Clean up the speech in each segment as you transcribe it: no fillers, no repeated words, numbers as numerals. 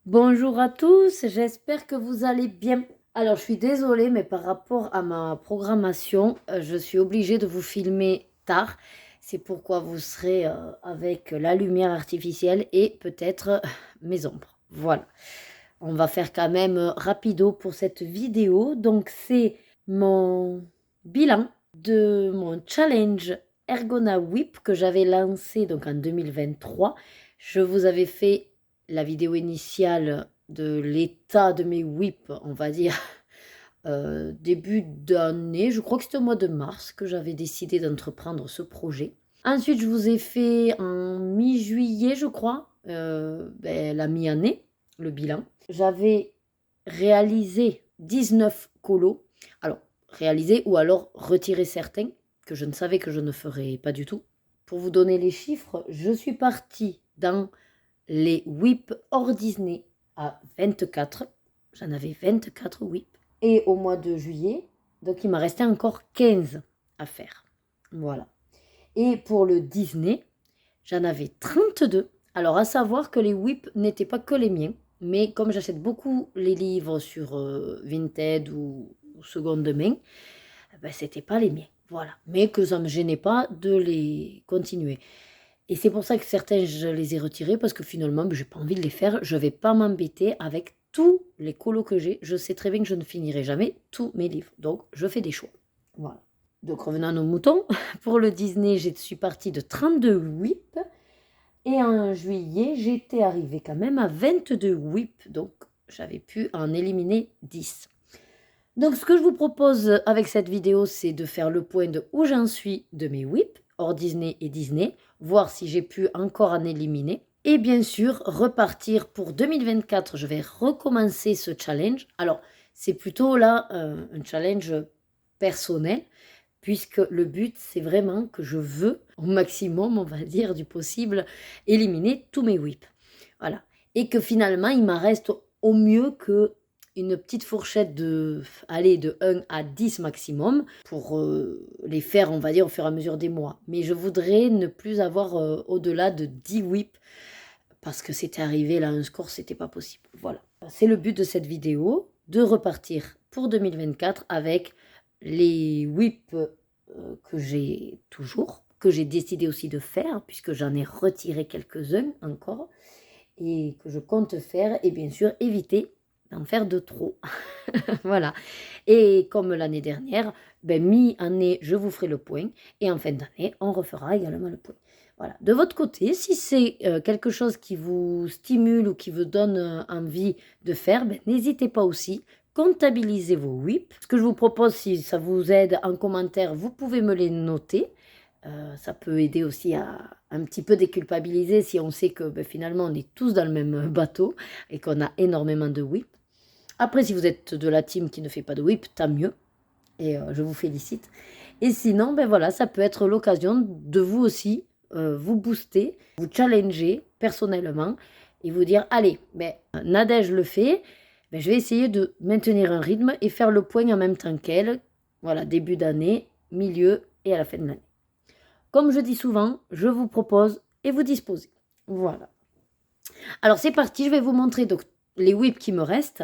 Bonjour à tous, j'espère que vous allez bien. Alors, je suis désolée, mais par rapport à ma programmation, je suis obligée de vous filmer tard. C'est pourquoi vous serez avec la lumière artificielle et peut-être mes ombres. Voilà. On va faire quand même rapido pour cette vidéo. Donc, c'est mon bilan de mon challenge Ergona Whip que j'avais lancé donc en 2023. Je vous avais fait la vidéo initiale de l'état de mes whips, on va dire, début d'année. Je crois que c'était au mois de mars que j'avais décidé d'entreprendre ce projet. Ensuite, je vous ai fait en mi-juillet, je crois, la mi-année, le bilan. J'avais réalisé 19 colos. Alors, réalisé ou alors retiré certains que je ne savais que je ne ferais pas du tout. Pour vous donner les chiffres, je suis partie dans les whips hors Disney à 24. J'en avais 24 whips. Et au mois de juillet, donc il m'a resté encore 15 à faire. Voilà. Et pour le Disney, j'en avais 32. Alors à savoir que les whips n'étaient pas que les miens, mais comme j'achète beaucoup les livres sur Vinted ou seconde main, ben, c'était pas les miens. Voilà. Mais que ça ne me gênait pas de les continuer. Et c'est pour ça que certains, je les ai retirés, parce que finalement, je n'ai pas envie de les faire. Je ne vais pas m'embêter avec tous les colos que j'ai. Je sais très bien que je ne finirai jamais tous mes livres. Donc, je fais des choix. Voilà. Donc, revenons à nos moutons. Pour le Disney, je suis partie de 32 whips. Et en juillet, j'étais arrivée quand même à 22 whips. Donc, j'avais pu en éliminer 10. Donc, ce que je vous propose avec cette vidéo, c'est de faire le point de où j'en suis de mes whips, hors Disney et Disney, voir si j'ai pu encore en éliminer. Et bien sûr, repartir pour 2024. Je vais recommencer ce challenge. Alors, c'est plutôt là un challenge personnel, puisque le but, c'est vraiment que je veux, au maximum, on va dire, du possible, éliminer tous mes whips. Voilà. Et que finalement, il m'en reste au mieux que une petite fourchette de 1 à 10 maximum pour les faire, on va dire, au fur et à mesure des mois. Mais je voudrais ne plus avoir au-delà de 10 whips parce que c'était arrivé là, un score, c'était pas possible. Voilà. C'est le but de cette vidéo, de repartir pour 2024 avec les whips que j'ai toujours, que j'ai décidé aussi de faire, puisque j'en ai retiré quelques-uns encore, et que je compte faire, et bien sûr éviter d'en faire de trop. Voilà. Et comme l'année dernière, mi-année, je vous ferai le point, et en fin d'année, on refera également le point. Voilà. De votre côté, si c'est quelque chose qui vous stimule ou qui vous donne envie de faire, n'hésitez pas aussi. Comptabilisez vos whips. Ce que je vous propose, si ça vous aide en commentaire, vous pouvez me les noter. Ça peut aider aussi à un petit peu déculpabiliser si on sait que finalement on est tous dans le même bateau et qu'on a énormément de whips. Après, si vous êtes de la team qui ne fait pas de whip, tant mieux. Et je vous félicite. Et sinon, voilà, ça peut être l'occasion de vous aussi vous booster, vous challenger personnellement et vous dire, allez, Nadège le fait, je vais essayer de maintenir un rythme et faire le point en même temps qu'elle. Voilà, début d'année, milieu et à la fin de l'année. Comme je dis souvent, je vous propose et vous disposez. Voilà. Alors c'est parti, je vais vous montrer donc les whips qui me restent,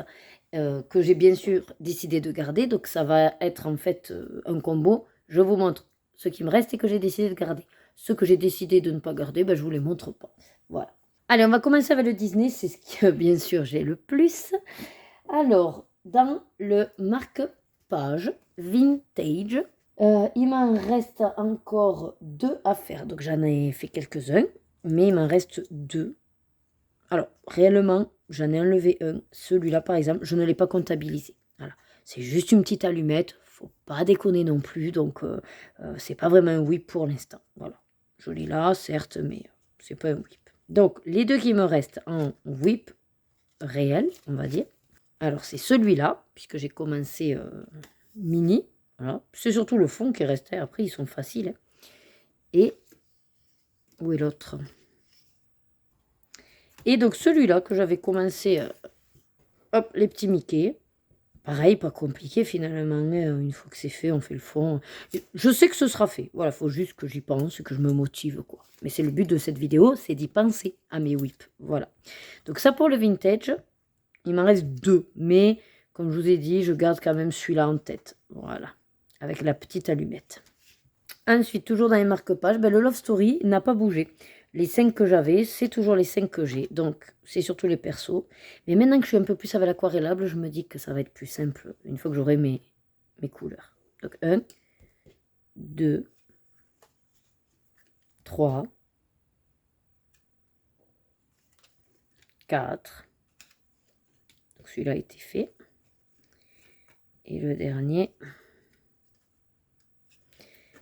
que j'ai bien sûr décidé de garder. Donc ça va être en fait un combo. Je vous montre ce qui me reste et que j'ai décidé de garder. Ce que j'ai décidé de ne pas garder, je ne vous les montre pas. Voilà. Allez, on va commencer avec le Disney, c'est ce que bien sûr j'ai le plus. Alors, dans le marque-page vintage, il m'en reste encore 2 à faire. Donc j'en ai fait quelques-uns, mais il m'en reste 2. Alors, réellement, j'en ai enlevé un. Celui-là, par exemple, je ne l'ai pas comptabilisé. Voilà. C'est juste une petite allumette. Faut pas déconner non plus. Donc, c'est pas vraiment un whip pour l'instant. Voilà. Joli là, certes, mais c'est pas un whip. Donc, les 2 qui me restent en whip réel, on va dire. Alors, c'est celui-là, puisque j'ai commencé mini. Voilà. C'est surtout le fond qui est resté. Après, ils sont faciles. Et où est l'autre ? Et donc celui-là que j'avais commencé, hop, les petits Mickey. Pareil, pas compliqué finalement, une fois que c'est fait, on fait le fond. Je sais que ce sera fait, voilà, il faut juste que j'y pense, que je me motive, quoi. Mais c'est le but de cette vidéo, c'est d'y penser à mes whips, voilà. Donc ça pour le vintage, Il m'en reste 2. Mais, comme je vous ai dit, je garde quand même celui-là en tête. Voilà. Avec la petite allumette. Ensuite, toujours dans les marque-pages, le Love Story n'a pas bougé. Les 5 que j'avais, c'est toujours les 5 que j'ai. Donc, c'est surtout les persos. Mais maintenant que je suis un peu plus avec l'aquarellable, je me dis que ça va être plus simple une fois que j'aurai mes couleurs. Donc, 1, 2, 3, 4. Donc, celui-là a été fait. Et le dernier,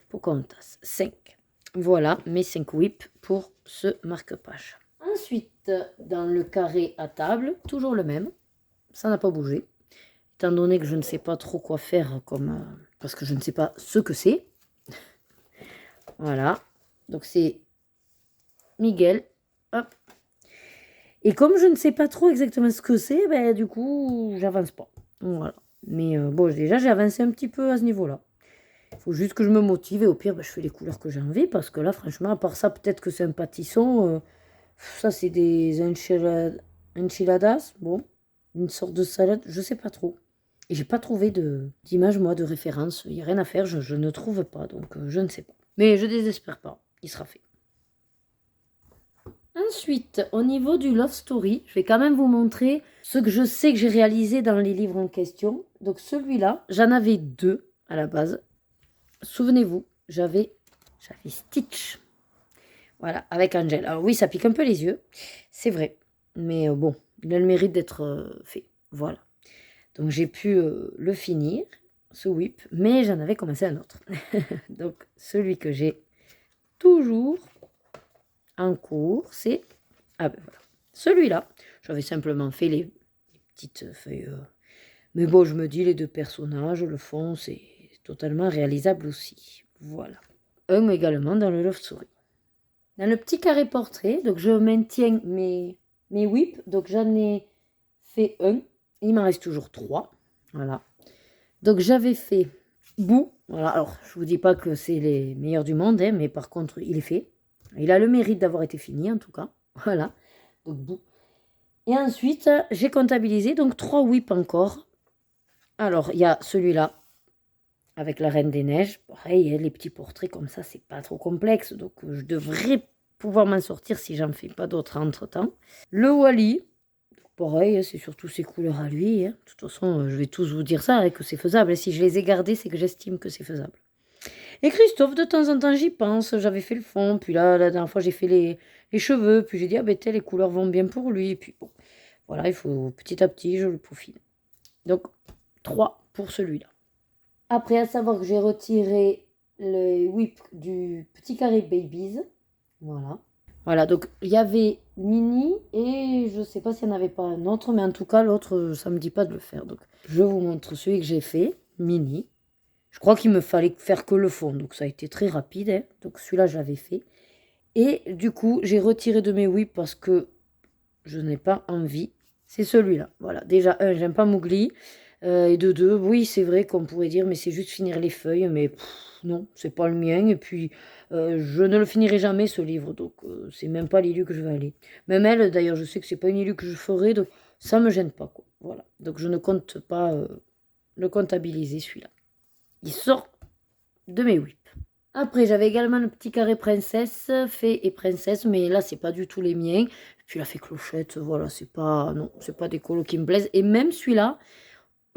Pocahontas, 5. Voilà mes 5 whips pour ce marque-page. Ensuite, dans le carré à table, toujours le même. Ça n'a pas bougé. Étant donné que je ne sais pas trop quoi faire, parce que je ne sais pas ce que c'est. Voilà. Donc c'est Miguel. Hop. Et comme je ne sais pas trop exactement ce que c'est, du coup, j'avance pas. Voilà. Mais bon, déjà, j'ai avancé un petit peu à ce niveau-là. Il faut juste que je me motive et au pire, je fais les couleurs que j'ai envie. Parce que là, franchement, à part ça, peut-être que c'est un pâtisson. Ça, c'est des enchiladas. Bon, une sorte de salade, je sais pas trop. Et j'ai pas trouvé d'image, moi, de référence. Il n'y a rien à faire, je ne trouve pas. Donc, je ne sais pas. Mais je désespère pas. Il sera fait. Ensuite, au niveau du Love Story, je vais quand même vous montrer ce que je sais que j'ai réalisé dans les livres en question. Donc, celui-là, j'en avais 2 à la base. Souvenez-vous, j'avais Stitch. Voilà, avec Angel. Alors oui, ça pique un peu les yeux, c'est vrai. Mais bon, il a le mérite d'être fait. Voilà. Donc j'ai pu le finir, ce whip, mais j'en avais commencé un autre. Donc celui que j'ai toujours en cours, c'est... Ah ben voilà. Celui-là, j'avais simplement fait les petites feuilles. Mais bon, je me dis, les 2 personnages, le fond, c'est totalement réalisable aussi. Voilà. Un également dans le Love Story. Dans le petit carré portrait, donc je maintiens mes whips. Donc j'en ai fait un. Il m'en reste toujours 3. Voilà. Donc j'avais fait Boo. Voilà. Alors je vous dis pas que c'est les meilleurs du monde, mais par contre il est fait. Il a le mérite d'avoir été fini en tout cas. Voilà. Donc Boo. Et ensuite j'ai comptabilisé donc 3 whips encore. Alors il y a celui-là avec la Reine des Neiges. Pareil, les petits portraits comme ça, c'est pas trop complexe. Donc, je devrais pouvoir m'en sortir si j'en fais pas d'autres entre-temps. Le Wally, pareil, c'est surtout ses couleurs à lui. De toute façon, je vais tous vous dire ça, que c'est faisable. Si je les ai gardés, c'est que j'estime que c'est faisable. Et Christophe, de temps en temps, j'y pense. J'avais fait le fond, puis là, la dernière fois, j'ai fait les cheveux. Puis j'ai dit, les couleurs vont bien pour lui. Et puis bon, voilà, il faut petit à petit, je le peaufine. Donc, 3 pour celui-là. Après, à savoir que j'ai retiré le whip du petit carré Babies. Voilà. Voilà, donc il y avait Mini et je ne sais pas s'il n'y en avait pas un autre, mais en tout cas, l'autre, ça ne me dit pas de le faire. Donc, je vous montre celui que j'ai fait, Mini. Je crois qu'il me fallait faire que le fond, donc ça a été très rapide. Donc, celui-là, je l'avais fait. Et du coup, j'ai retiré de mes whips parce que je n'ai pas envie. C'est celui-là. Voilà, déjà, j'aime pas Mowgli. Et de 2, oui, c'est vrai qu'on pourrait dire, mais c'est juste finir les feuilles. Mais non, c'est pas le mien. Et puis, je ne le finirai jamais, ce livre. Donc, c'est même pas l'ILU que je vais aller. Même elle, d'ailleurs, je sais que c'est pas une ILU que je ferai. Donc, ça me gêne pas, quoi. Voilà. Donc, je ne compte pas le comptabiliser, celui-là. Il sort de mes whips. Après, j'avais également le petit carré princesse, fée et princesse. Mais là, c'est pas du tout les miens. Puis, la fée clochette, voilà, c'est pas... Non, c'est pas des colos qui me plaisent. Et même celui-là...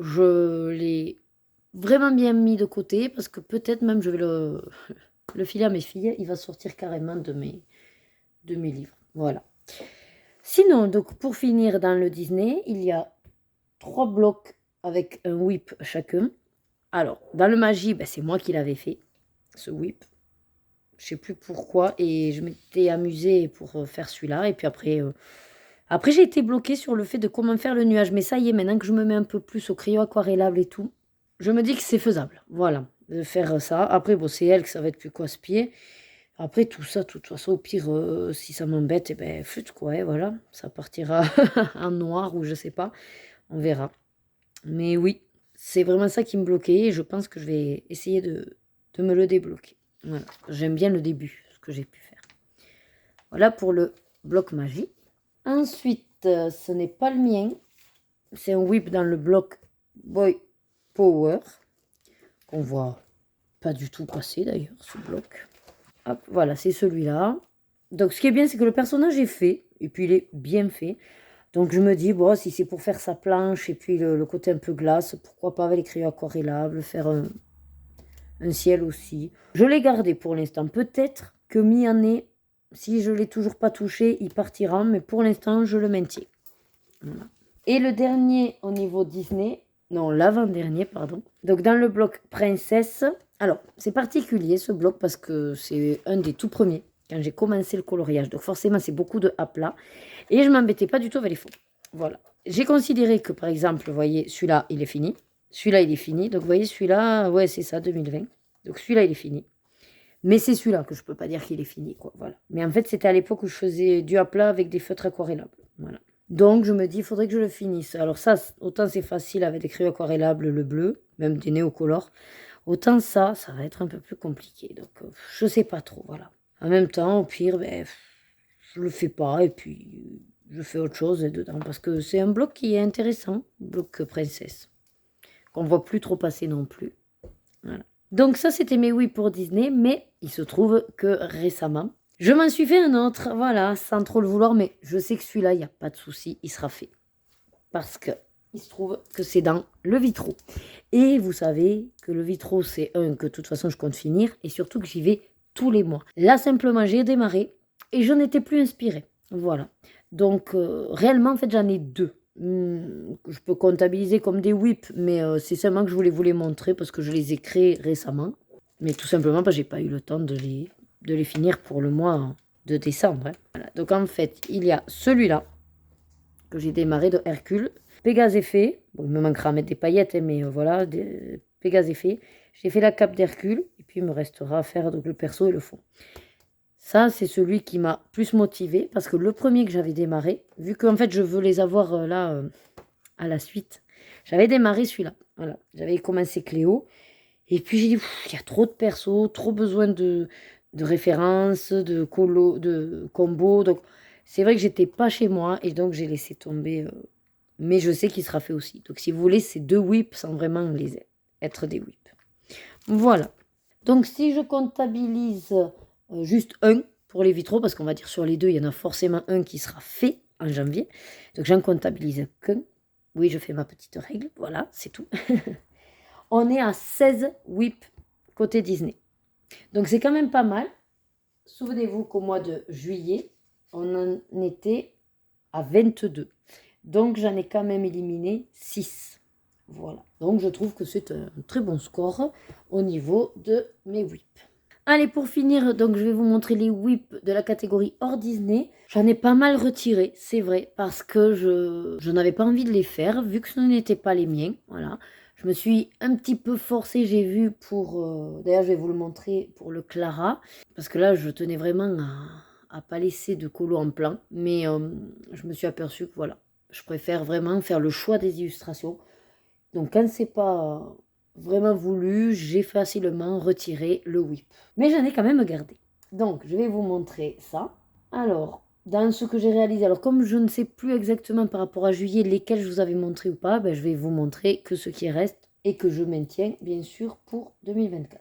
Je l'ai vraiment bien mis de côté parce que peut-être même je vais le filer à mes filles. Il va sortir carrément de mes livres. Voilà. Sinon, donc pour finir dans le Disney, il y a 3 blocs avec un whip chacun. Alors, dans le Magie, c'est moi qui l'avais fait, ce whip. Je sais plus pourquoi. Et je m'étais amusée pour faire celui-là. Et puis après, j'ai été bloquée sur le fait de comment faire le nuage. Mais ça y est, maintenant que je me mets un peu plus au crayon aquarellable et tout, je me dis que c'est faisable. Voilà, de faire ça. Après, bon, c'est elle que ça va être plus casse-pied. Après, tout ça, de toute façon, au pire, si ça m'embête, flûte, quoi. Voilà, ça partira en noir ou je sais pas. On verra. Mais oui, c'est vraiment ça qui me bloquait. Et je pense que je vais essayer de me le débloquer. Voilà, j'aime bien le début, ce que j'ai pu faire. Voilà pour le bloc magie. Ensuite, ce n'est pas le mien, c'est un whip dans le bloc Boy Power, qu'on voit pas du tout passer d'ailleurs, ce bloc. Hop, voilà, c'est celui-là. Donc ce qui est bien, c'est que le personnage est fait, et puis il est bien fait. Donc je me dis, bon, si c'est pour faire sa planche, et puis le côté un peu glace, pourquoi pas avec les crayons aquarellables, faire un ciel aussi. Je l'ai gardé pour l'instant. Peut-être que mi-année, si je ne l'ai toujours pas touché, il partira, mais pour l'instant, je le maintiens. Voilà. Et le dernier au niveau Disney, non, l'avant-dernier, pardon. Donc dans le bloc Princesse, alors c'est particulier ce bloc parce que c'est un des tout premiers quand j'ai commencé le coloriage. Donc forcément, c'est beaucoup de aplats. Et je ne m'embêtais pas du tout avec les fonds. Voilà. J'ai considéré que, par exemple, vous voyez, celui-là, il est fini. Celui-là, il est fini. Donc, vous voyez, celui-là, ouais, c'est ça, 2020. Donc, celui-là, il est fini. Mais c'est celui-là que je ne peux pas dire qu'il est fini, quoi. Voilà. Mais en fait, c'était à l'époque où je faisais du aplat avec des feutres aquarellables. Voilà. Donc, je me dis, il faudrait que je le finisse. Alors ça, autant c'est facile avec des crayons aquarellables, le bleu, même des néocolores. Autant ça va être un peu plus compliqué. Donc, je ne sais pas trop, voilà. En même temps, au pire, ben, je le fais pas et puis je fais autre chose dedans parce que c'est un bloc qui est intéressant, bloc princesse, qu'on voit plus trop passer non plus. Voilà. Donc ça, c'était mes oui pour Disney, mais il se trouve que récemment, je m'en suis fait un autre, voilà, sans trop le vouloir, mais je sais que celui-là, il n'y a pas de souci, il sera fait. Parce que il se trouve que c'est dans le vitro. Et vous savez que le vitro, c'est un que de toute façon, je compte finir, et surtout que j'y vais tous les mois. Là, simplement, j'ai démarré, et je n'étais plus inspirée. Voilà. Donc, réellement, en fait, j'en ai deux. Je peux comptabiliser comme des whips, mais c'est seulement que je voulais vous les montrer parce que je les ai créés récemment. Mais tout simplement parce que j'ai pas eu le temps de les finir pour le mois de décembre. Hein. Voilà. Donc, en fait, il y a celui-là que j'ai démarré de Hercule. Pégase est fait. Bon, il me manquera à mettre des paillettes, hein, mais voilà, Pégase est fait. J'ai fait la cape d'Hercule, et puis il me restera à faire donc, le perso et le fond. Ça, c'est celui qui m'a plus motivé parce que le premier que j'avais démarré, vu qu'en fait je veux les avoir là à la suite, j'avais démarré celui-là. Voilà, j'avais commencé Cléo. Et puis j'ai dit, il y a trop de persos, trop besoin de références, de combos. Donc c'est vrai que j'étais pas chez moi et donc j'ai laissé tomber. Mais je sais qu'il sera fait aussi. Donc si vous voulez, c'est deux whips sans vraiment être des whips. Voilà. Donc si je comptabilise juste un pour les vitraux, parce qu'on va dire sur les deux, il y en a forcément un qui sera fait en janvier. Donc j'en comptabilise qu'un. Oui, je fais ma petite règle. Voilà, c'est tout. On est à 16 whips côté Disney. Donc c'est quand même pas mal. Souvenez-vous qu'au mois de juillet, on en était à 22. Donc j'en ai quand même éliminé 6. Voilà. Donc je trouve que c'est un très bon score au niveau de mes whips. Allez, pour finir, donc je vais vous montrer les whips de la catégorie hors Disney. J'en ai pas mal retiré, c'est vrai, parce que je n'avais pas envie de les faire, vu que ce n'étaient pas les miens. Voilà. Je me suis un petit peu forcée, j'ai vu pour... D'ailleurs, je vais vous le montrer pour le Clara, parce que là, je tenais vraiment à pas laisser de colo en plan. Mais je me suis aperçue que voilà, je préfère vraiment faire le choix des illustrations. Donc quand c'est pas vraiment voulu, j'ai facilement retiré le whip. Mais j'en ai quand même gardé. Donc je vais vous montrer ça. Alors, dans ce que j'ai réalisé, alors comme je ne sais plus exactement par rapport à juillet lesquels je vous avais montré ou pas, ben, je vais vous montrer que ce qui reste et que je maintiens bien sûr pour 2024.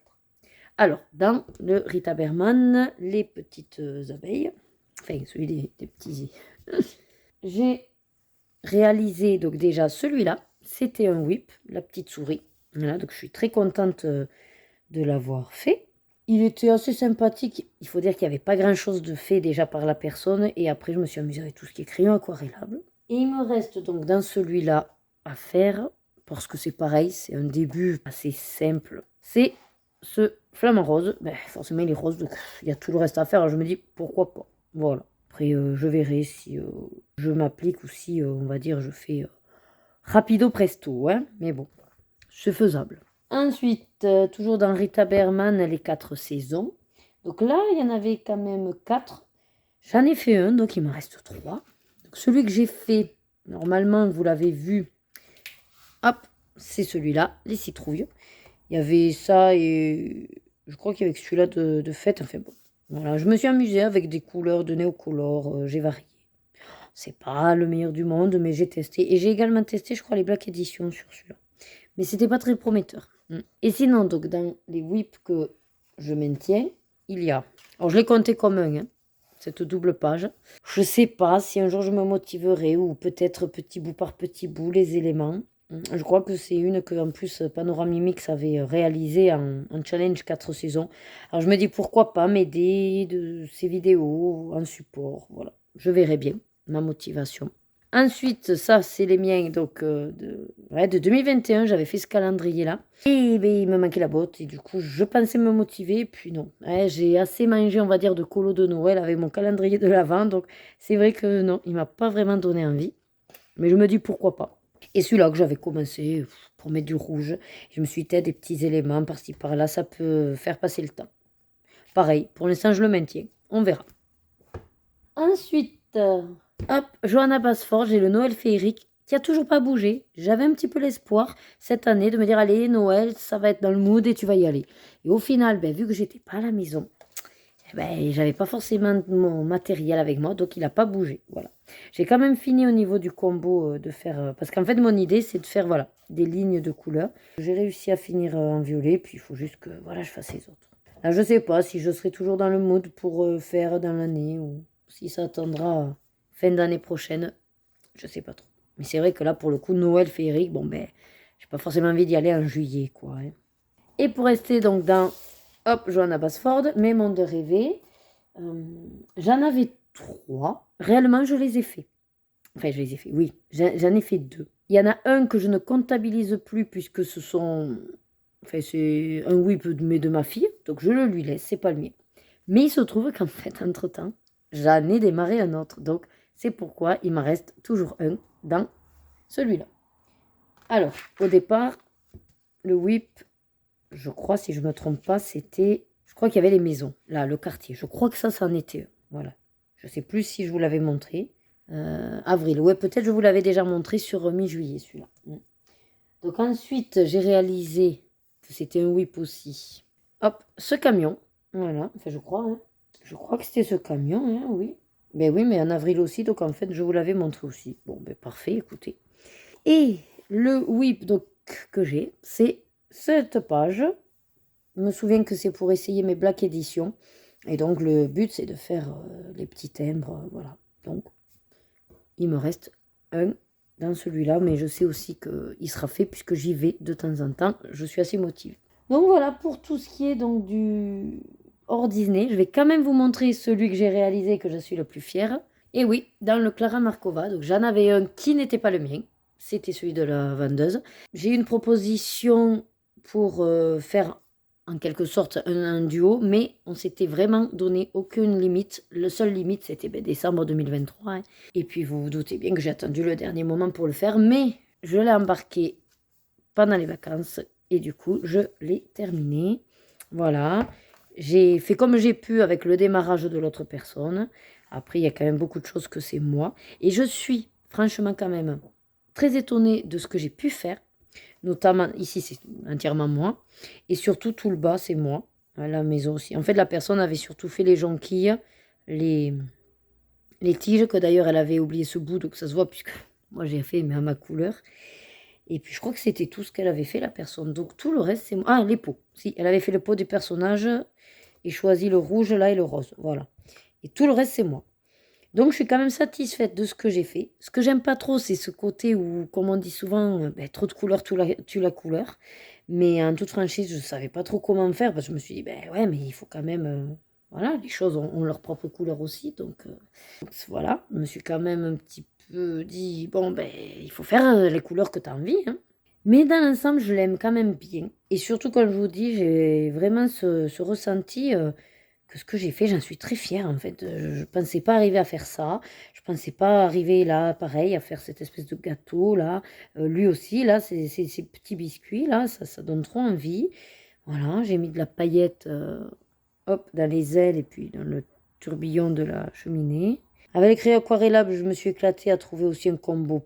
Alors, dans le Rita Berman, les petites abeilles, enfin celui des petits... j'ai réalisé donc déjà celui-là. C'était un whip, la petite souris. Voilà, donc je suis très contente de l'avoir fait. Il était assez sympathique. Il faut dire qu'il n'y avait pas grand-chose de fait déjà par la personne. Et après, je me suis amusée avec tout ce qui est crayon aquarellable. Et il me reste donc dans celui-là à faire, parce que c'est pareil, c'est un début assez simple. C'est ce flamant rose. Ben, forcément, il est rose, donc il y a tout le reste à faire. Alors je me dis, pourquoi pas. Voilà. Après, je verrai si je m'applique ou si, on va dire, je fais rapido presto. Hein, mais bon, c'est faisable. Ensuite, toujours dans Rita Berman, les 4 saisons. Donc là, il y en avait quand même 4. J'en ai fait un, donc il me reste 3. Donc celui que j'ai fait, normalement, vous l'avez vu, hop, c'est celui-là, les citrouilles. Il y avait ça et je crois qu'il y avait celui-là de fête. Enfin bon, voilà, je me suis amusée avec des couleurs de néocolore, j'ai varié. c'est pas le meilleur du monde, mais j'ai testé. Et j'ai également testé, je crois, les Black Edition sur celui-là. Mais c'était pas très prometteur. Et sinon, donc, dans les whips que je maintiens, il y a... Alors, je l'ai compté comme un, hein, cette double page. Je sais pas si un jour je me motiverai ou peut-être petit bout par petit bout les éléments. Je crois que c'est une que en plus Panoramimix avait réalisée en challenge 4 saisons. Alors je me dis pourquoi pas m'aider de ces vidéos en support. Voilà, je verrai bien ma motivation. Ensuite, ça c'est les miens donc de 2021, j'avais fait ce calendrier là. Et ben, il me manquait la botte et du coup je pensais me motiver, puis non. Ouais, j'ai assez mangé on va dire de colo de Noël avec mon calendrier de l'Avent, donc c'est vrai que non, il m'a pas vraiment donné envie. Mais je me dis pourquoi pas. Et celui-là que j'avais commencé pour mettre du rouge, je me suis dit des petits éléments par-ci par-là, ça peut faire passer le temps. Pareil, pour l'instant je le maintiens, on verra. Ensuite, hop, Johanna Basford, j'ai le Noël féerique qui a toujours pas bougé. J'avais un petit peu l'espoir cette année de me dire allez Noël, ça va être dans le mood et tu vas y aller. Et au final, ben, vu que j'étais pas à la maison, ben, j'avais pas forcément mon matériel avec moi, donc il n'a pas bougé. Voilà. J'ai quand même fini au niveau du combo de faire... parce qu'en fait, mon idée, c'est de faire voilà, des lignes de couleurs. J'ai réussi à finir en violet, puis il faut juste que voilà, je fasse les autres. Là, je sais pas si je serai toujours dans le mood pour faire dans l'année ou si ça attendra fin d'année prochaine. Je sais pas trop. Mais c'est vrai que là, pour le coup, Noël féerique, bon ben, j'ai pas forcément envie d'y aller en juillet, quoi. Hein. Et pour rester donc dans... Hop, Johanna Basford, mes mondes de rêver. J'en avais 3. Réellement, je les ai faits. Enfin, je les ai faits, oui. J'en ai fait 2. Il y en a un que je ne comptabilise plus puisque ce sont... Enfin, c'est un whip de ma fille. Donc, je le lui laisse, c'est pas le mien. Mais il se trouve qu'en fait, entre-temps, j'en ai démarré un autre. Donc, c'est pourquoi il m'en reste toujours un dans celui-là. Alors, au départ, le whip... Je crois, si je ne me trompe pas, c'était... Je crois qu'il y avait les maisons, là, le quartier. Je crois que ça en était. Voilà. Je ne sais plus si je vous l'avais montré. Avril, ouais, peut-être je vous l'avais déjà montré sur mi-juillet, celui-là. Donc ensuite, j'ai réalisé que c'était un whip aussi. Hop, ce camion. Voilà, enfin je crois. Hein. Je crois que c'était ce camion, hein, oui. Ben oui, mais en avril aussi, donc en fait, je vous l'avais montré aussi. Bon, ben parfait, écoutez. Et le whip donc, que j'ai, c'est... cette page, je me souviens que c'est pour essayer mes Black Edition. Et donc, le but, c'est de faire les petits timbres. Voilà. Donc, il me reste un dans celui-là. Mais je sais aussi qu'il sera fait puisque j'y vais de temps en temps. Je suis assez motivée. Donc, voilà pour tout ce qui est donc du hors Disney. Je vais quand même vous montrer celui que j'ai réalisé et que je suis le plus fière. Et oui, dans le Clara Markova. Donc, j'en avais un qui n'était pas le mien. C'était celui de la vendeuse. J'ai eu une proposition pour faire en quelque sorte un duo, mais on s'était vraiment donné aucune limite. Le seul limite, c'était décembre 2023. Hein. Et puis vous vous doutez bien que j'ai attendu le dernier moment pour le faire, mais je l'ai embarqué pendant les vacances et du coup, je l'ai terminé. Voilà. J'ai fait comme j'ai pu avec le démarrage de l'autre personne. Après, il y a quand même beaucoup de choses que c'est moi. Et je suis franchement quand même très étonnée de ce que j'ai pu faire. Notamment, ici, c'est entièrement moi. Et surtout, tout le bas, c'est moi. À la maison aussi. En fait, la personne avait surtout fait les jonquilles, les tiges, que d'ailleurs, elle avait oublié ce bout, donc ça se voit, puisque moi, j'ai fait, mais à ma couleur. Et puis, je crois que c'était tout ce qu'elle avait fait, la personne. Donc, tout le reste, c'est moi. Ah, les pots. Si, elle avait fait le pot du personnage et choisi le rouge, là, et le rose. Voilà. Et tout le reste, c'est moi. Donc, je suis quand même satisfaite de ce que j'ai fait. Ce que j'aime pas trop, c'est ce côté où, comme on dit souvent, trop de couleurs tue la couleur. Mais en toute franchise, je ne savais pas trop comment faire parce que je me suis dit, ouais, mais il faut quand même... voilà, les choses ont leur propre couleur aussi. Donc, voilà, je me suis quand même un petit peu dit, bon, il faut faire les couleurs que tu as envie. Hein. Mais dans l'ensemble, je l'aime quand même bien. Et surtout, comme je vous dis, j'ai vraiment ce ressenti... que ce que j'ai fait, j'en suis très fière en fait. Je ne pensais pas arriver à faire ça. Je ne pensais pas arriver là, pareil, à faire cette espèce de gâteau là. Lui aussi, là, ces petits biscuits là, ça donne trop envie. Voilà, j'ai mis de la paillette hop, dans les ailes et puis dans le tourbillon de la cheminée. Avec les crayons aquarellables, je me suis éclatée à trouver aussi un combo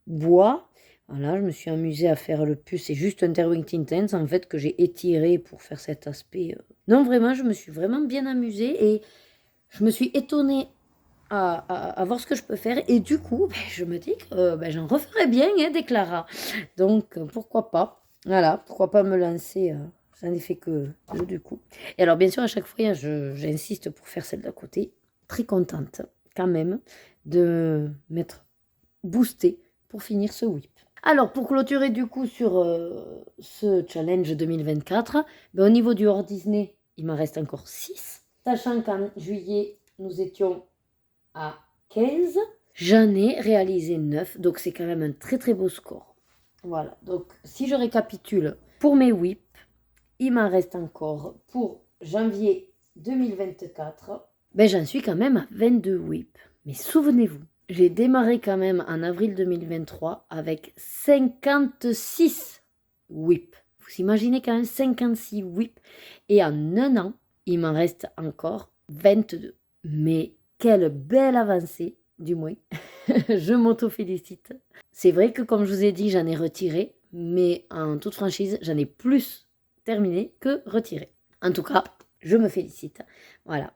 bois. Voilà, je me suis amusée à faire le puce. C'est juste un Derwent Intense en fait que j'ai étiré pour faire cet aspect. Non, vraiment, je me suis vraiment bien amusée et je me suis étonnée à voir ce que je peux faire. Et du coup, je me dis que j'en referais bien des Clara. Donc, pourquoi pas. Voilà, pourquoi pas me lancer. J'en ai fait que deux du coup. Et alors, bien sûr, à chaque fois, j'insiste pour faire celle d'à côté. Très contente, quand même, de m'être boostée pour finir ce whip. Alors, pour clôturer du coup sur ce challenge 2024, au niveau du hors Disney, il m'en reste encore 6. Sachant qu'en juillet, nous étions à 15. J'en ai réalisé 9, donc c'est quand même un très très beau score. Voilà, donc si je récapitule, pour mes whips, il m'en reste encore pour janvier 2024. J'en suis quand même à 22 whips. Mais souvenez-vous, j'ai démarré quand même en avril 2023 avec 56 whips. Vous imaginez quand même 56 whips. Et en un an, il m'en reste encore 22. Mais quelle belle avancée, du moins. Je m'auto-félicite. C'est vrai que comme je vous ai dit, j'en ai retiré. Mais en toute franchise, j'en ai plus terminé que retiré. En tout cas, je me félicite. Voilà.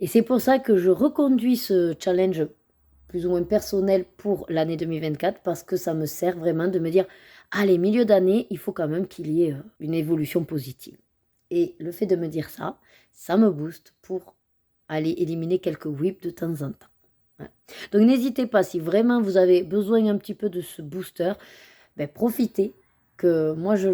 Et c'est pour ça que je reconduis ce challenge plus ou moins personnel pour l'année 2024 parce que ça me sert vraiment de me dire allez, milieu d'année, il faut quand même qu'il y ait une évolution positive. Et le fait de me dire ça, ça me booste pour aller éliminer quelques whips de temps en temps. Voilà. Donc n'hésitez pas, si vraiment vous avez besoin un petit peu de ce booster, profitez que moi je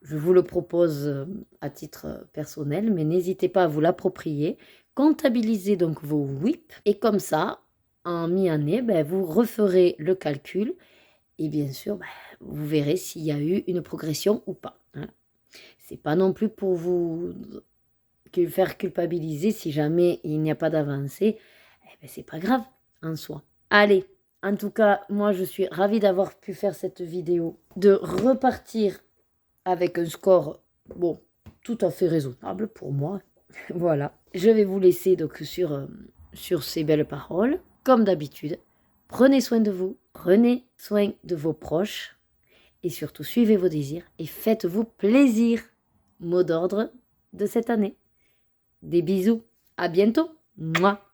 vous le propose à titre personnel, mais n'hésitez pas à vous l'approprier. Comptabilisez donc vos whips et comme ça, en mi-année, vous referez le calcul et bien sûr, vous verrez s'il y a eu une progression ou pas. Voilà. C'est pas non plus pour vous faire culpabiliser si jamais il n'y a pas d'avancée. C'est pas grave en soi. Allez, en tout cas, moi je suis ravie d'avoir pu faire cette vidéo, de repartir avec un score, tout à fait raisonnable pour moi. Voilà. Je vais vous laisser donc sur ces belles paroles. Comme d'habitude, prenez soin de vous, prenez soin de vos proches et surtout suivez vos désirs et faites-vous plaisir. Mot d'ordre de cette année. Des bisous. À bientôt. Mouah.